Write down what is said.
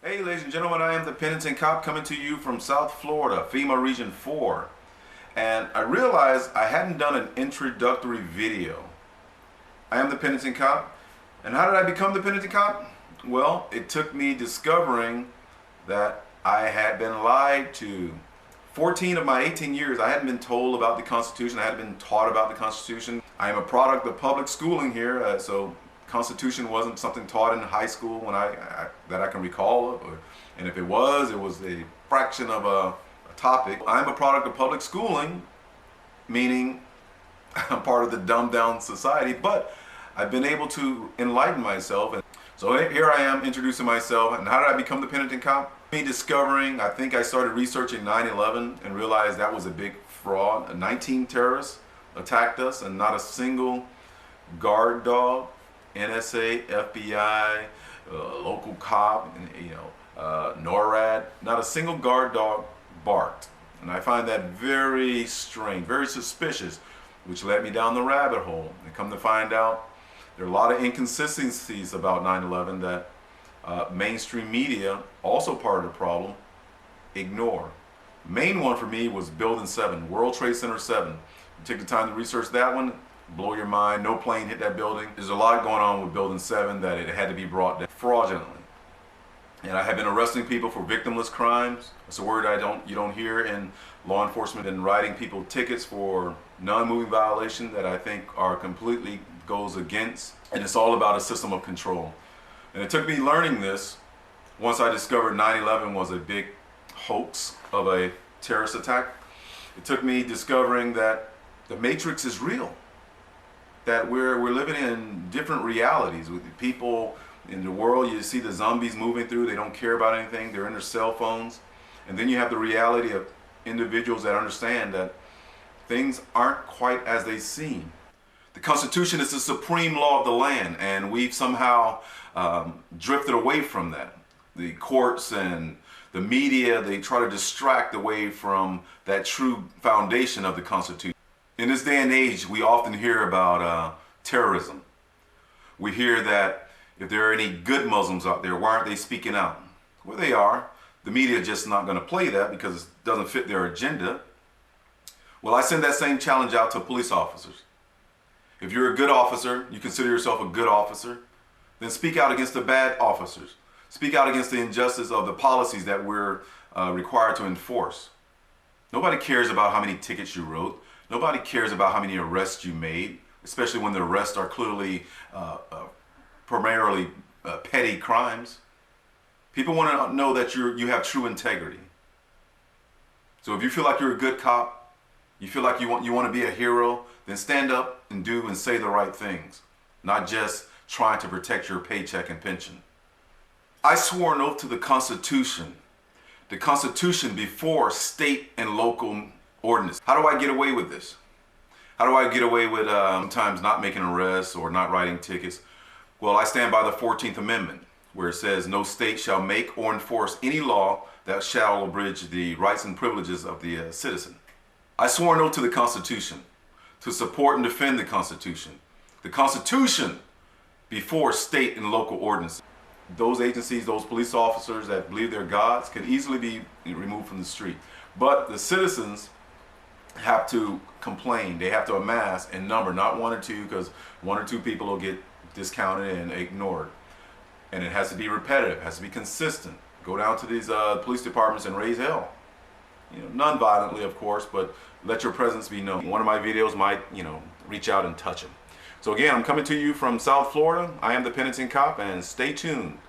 Hey ladies and gentlemen, I am the Penitent Cop coming to you from South Florida, FEMA Region 4. And I realized I hadn't done an introductory video. I am the Penitent Cop. And how did I become the Penitent Cop? Well, it took me discovering that I had been lied to. 14 of my 18 years, I hadn't been told about the Constitution. I hadn't been taught about the Constitution. I am a product of public schooling here, so Constitution wasn't something taught in high school when that I can recall, and if it was a fraction of a topic. I'm a product of public schooling, meaning I'm part of the dumbed down society, but I've been able to enlighten myself. And so here I am introducing myself. And how did I become the Penitent Cop? Me discovering, I think I started researching 9/11 and realized that was a big fraud. 19 terrorists attacked us and not a single guard dog, NSA, FBI, local cop, NORAD, not a single guard dog barked. And I find that very strange, very suspicious, which led me down the rabbit hole. And come to find out, there are a lot of inconsistencies about 9/11 that mainstream media, also part of the problem, ignore. Main one for me was Building 7, World Trade Center 7. You take the time to research that one, blow your mind. No plane hit that building. There's a lot going on with Building 7 that it had to be brought down fraudulently. And I have been arresting people for victimless crimes. It's a word you don't hear in law enforcement, and writing people tickets for non-moving violation that I think are completely goes against. And it's all about a system of control. And it took me learning this once I discovered 9/11 was a big hoax of a terrorist attack. It took me discovering that the Matrix is real. That we're living in different realities with people in the world. You see the zombies moving through, they don't care about anything, they're in their cell phones. And then you have the reality of individuals that understand that things aren't quite as they seem. The Constitution is the supreme law of the land, and we've somehow drifted away from that. The courts and the media, they try to distract away from that true foundation of the Constitution. In this day and age, we often hear about terrorism. We hear that if there are any good Muslims out there, why aren't they speaking out? Well, they are. The media is just not going to play that because it doesn't fit their agenda. Well, I send that same challenge out to police officers. If you're a good officer, you consider yourself a good officer, then speak out against the bad officers. Speak out against the injustice of the policies that we're required to enforce. Nobody cares about how many tickets you wrote. Nobody cares about how many arrests you made, especially when the arrests are clearly primarily petty crimes. People want to know that you have true integrity. So if you feel like you're a good cop, you feel like you want to be a hero, then stand up and do and say the right things, not just trying to protect your paycheck and pension. I swore an oath to the Constitution before state and local ordinance. How do I get away with this? How do I get away with sometimes not making arrests or not writing tickets? Well, I stand by the 14th Amendment, where it says no state shall make or enforce any law that shall abridge the rights and privileges of the citizen. I swore an oath to the Constitution, to support and defend the Constitution. The Constitution before state and local ordinance. Those agencies, those police officers that believe they're gods could easily be removed from the street. But the citizens have to complain. They have to amass in number, not one or two, because one or two people will get discounted and ignored. And it has to be repetitive, it has to be consistent. Go down to these police departments and raise hell. Non-violently, of course, but let your presence be known. One of my videos might, reach out and touch them. So again, I'm coming to you from South Florida. I am the Penitent Cop, and stay tuned.